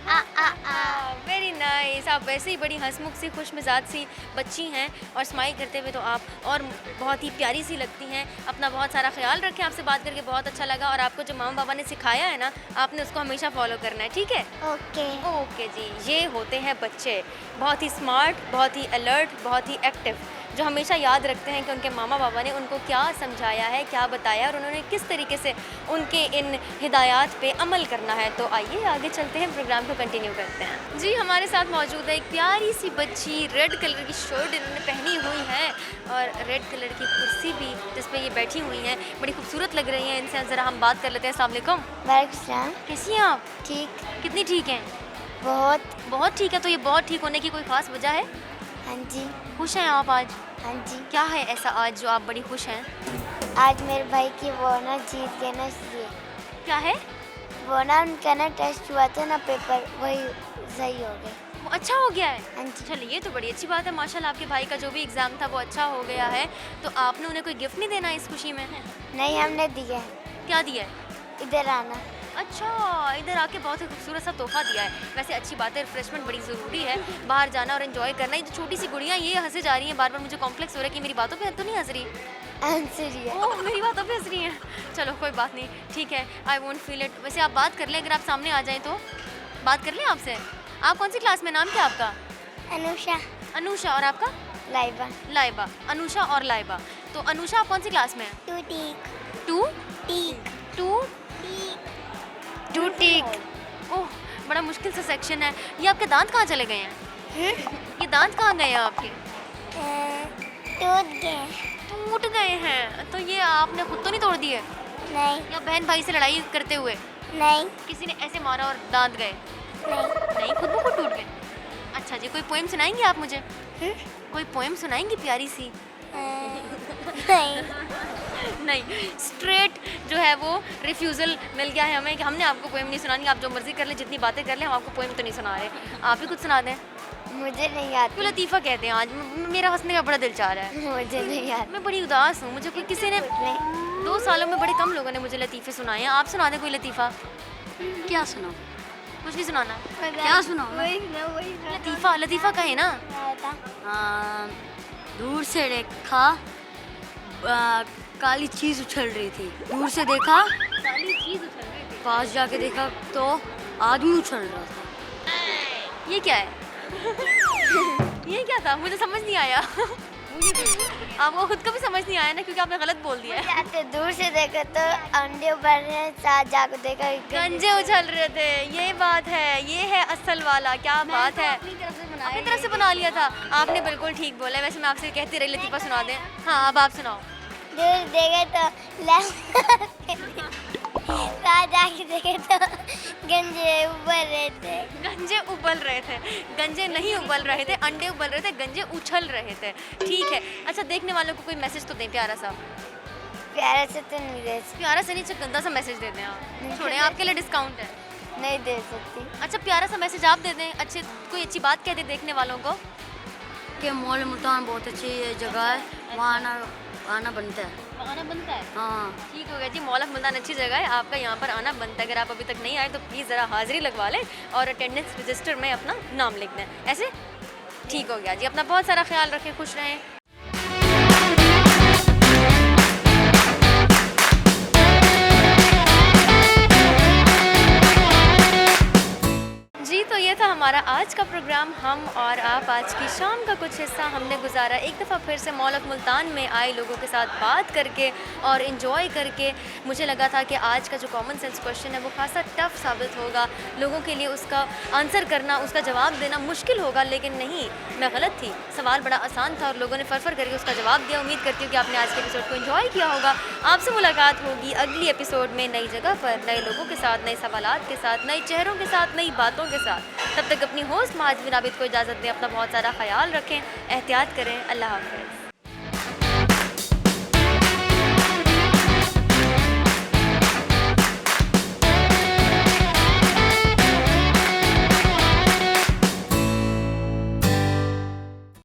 very nice. आप वैसे ही बड़ी हंसमुख सी खुश मिजाज सी बच्ची हैं और स्माइल करते हुए तो आप और बहुत ही प्यारी सी लगती हैं। अपना बहुत सारा ख्याल रखें। आपसे बात करके बहुत अच्छा लगा और आपको जो मामा बाबा ने सिखाया है ना आपने उसको हमेशा फॉलो करना है, ठीक है? ओके। ओके जी, ये होते हैं बच्चे, बहुत ही स्मार्ट, बहुत ही अलर्ट, बहुत ही एक्टिव, जो हमेशा याद रखते हैं कि उनके मामा बाबा ने उनको क्या समझाया है, क्या बताया और उन्होंने किस तरीके से उनके इन हिदायत पे अमल करना है। तो आइए आगे चलते हैं, प्रोग्राम को कंटिन्यू करते हैं। जी, हमारे साथ मौजूद है एक प्यारी सी बच्ची, रेड कलर की शर्ट इन्होंने पहनी हुई है और रेड कलर की कुर्सी भी जिस पे ये बैठी हुई हैं बड़ी खूबसूरत लग रही हैं। इनसे ज़रा हम बात कर लेते हैं। अस्सलाम वालेकुम। वालेकुम। कैसी हैं आप? ठीक। कितनी ठीक हैं? बहुत ठीक है। तो ये बहुत ठीक होने की कोई ख़ास वजह है? हाँ जी। खुश हैं आप आज? हाँ जी। क्या है ऐसा आज जो आप बड़ी खुश हैं? आज मेरे भाई की वो ना जीत गए ना इसलिए। क्या है? वो ना उनका ना टेस्ट हुआ था ना पेपर, वही सही हो गए। वो अच्छा हो गया है? हाँ जी। चलिए, ये तो बड़ी अच्छी बात है। माशाल्लाह आपके भाई का जो भी एग्ज़ाम था वो अच्छा हो गया है। तो आपने उन्हें कोई गिफ्ट नहीं देना इस खुशी में? नहीं, हमने दिया है। क्या दिया है? इधर आना। अच्छा, इधर आके बहुत ही खूबसूरत सा तोहफा दिया है। वैसे अच्छी बात है, रिफ्रेशमेंट बड़ी ज़रूरी है, बाहर जाना और एंजॉय करना। ये जो छोटी सी गुड़ियाँ ये हंसे जा रही हैं, बार बार मुझे कॉम्प्लेक्स हो रहा है कि मेरी बातों पे तो नहीं हंस रही। आंसर है। ओह, मेरी बातों पे हंस रही हैं। चलो कोई बात नहीं, ठीक है, आई वोंट फील इट। वैसे आप बात कर लें, अगर आप सामने आ जाएँ तो बात कर लें आपसे। आप कौन सी क्लास में? नाम क्या आपका? अनुषा। अनुषा। और आपका? लाइबा। लाइबा। अनुषा और लाइबा। तो अनुषा आप कौन सी क्लास में हैं? टू टीक। टू टीक। टू टीक। टू टीक। ओह, बड़ा मुश्किल सा सेक्शन है। ये आपके दांत कहाँ चले गए हैं? ये दांत कहाँ गए हैं आपके? टूट गए। टूट गए हैं। तो ये आपने खुद तो नहीं तोड़ दिए नहीं। या बहन भाई से लड़ाई करते हुए नहीं। किसी ने ऐसे मारा और दांत गए? नहीं, खुद ब खुद टूट गए। अच्छा जी, कोई पोएम सुनाएंगी आप मुझे? कोई पोएम सुनाएंगी प्यारी सी? नहीं। नहीं, स्ट्रेट जो है वो रिफ्यूज़ल मिल गया है हमें कि हमने आपको पोएम नहीं सुनानी। आप जो मर्ज़ी कर ले, जितनी बातें कर ले, हम आपको पोएम तो नहीं सुना रहे। आप ही कुछ सुना दें। मुझे नहीं आता। कोई लतीफ़ा कहते हैं। आज मेरा हंसने का बड़ा दिल चाह रहा है। मुझे नहीं आता। मैं बड़ी उदास हूँ। मुझे कोई किसी ने 2 सालों में बड़े कम लोगों ने मुझे लतीफ़े सुनाए हैं। आप सुना दें कोई लतीफ़ा। क्या सुनाऊँ? कुछ नहीं सुनाना? क्या सुनाऊँ? लतीफ़ा, लतीफ़ा कहे ना। दूर से देखा काली चीज़ उछल रही थी। दूर से देखा काली चीज़ उछल रही थी। पास जाके देखा तो आदमी उछल रहा था। ये क्या है? ये क्या था? मुझे समझ नहीं आया। आपको खुद को भी समझ नहीं आया ना, क्योंकि आपने गलत बोल दिया है। तो दूर से देखा तो अंडे उबल रहे हैं, साथ जाकर देखा गंजे उछल रहे थे। ये बात है, ये है असल वाला। क्या बात है? अपनी अपनी तरफ से बना लिया था। आपने बिल्कुल ठीक बोला। वैसे मैं आपसे कहती रही लतीफ़ा सुना दें। हाँ, अब आप सुनाओ। दूर देखे तो साथ जाके देखे तो गंजे उबल रहे थे। गंजे उबल रहे थे। गंजे नहीं उबल रहे थे, अंडे उबल रहे थे, गंजे उछल रहे थे। ठीक है। अच्छा, देखने वालों को कोई मैसेज तो दें प्यारा सा। प्यारा से तो नहीं दे सकती। प्यारा सा नहीं, गंदा सा मैसेज दे दें आप। छोड़ें, आपके लिए डिस्काउंट है। नहीं दे सकती। अच्छा, प्यारा सा मैसेज आप दे दें। अच्छे कोई अच्छी बात कह दें देखने वालों को। कि मॉल मुल्तान बहुत अच्छी जगह है, वहाँ ना आना बनता है। आना बनता है। हाँ ठीक हो गया जी, मॉल ऑफ मुल्तान अच्छी जगह है, आपका यहाँ पर आना बनता है। अगर आप अभी तक नहीं आए तो प्लीज़ ज़रा हाज़िरी लगवा लें और अटेंडेंस रजिस्टर में अपना नाम लिख दें। ऐसे ठीक हो गया जी, अपना बहुत सारा ख्याल रखें, खुश रहें। जी तो ये था हमारा आज का प्रोग्राम हम और आप। आज की शाम का कुछ हिस्सा हमने गुजारा एक दफ़ा फिर से मॉल ऑफ मुल्तान में आए लोगों के साथ बात करके और इन्जॉय करके। मुझे लगा था कि आज का जो कॉमन सेंस क्वेश्चन है वो खासा टफ साबित होगा, लोगों के लिए उसका आंसर करना, उसका जवाब देना मुश्किल होगा, लेकिन नहीं, मैं गलत थी। सवाल बड़ा आसान था और लोगों ने फर करके उसका जवाब दिया। उम्मीद करती हूँ कि आपने आज के एपिसोड को इन्जॉय किया होगा। आपसे मुलाकात होगी अगली एपिसोड में नई जगह पर, नए लोगों के साथ, नए सवालात के साथ, नए चेहरों के साथ, नई बातों के साथ। तब तक अपनी होस्ट माजविन आबिद को इजाज़त दें। अपना बहुत सारा ख्याल रखें, एहतियात करें। अल्लाह हाफ़िज़।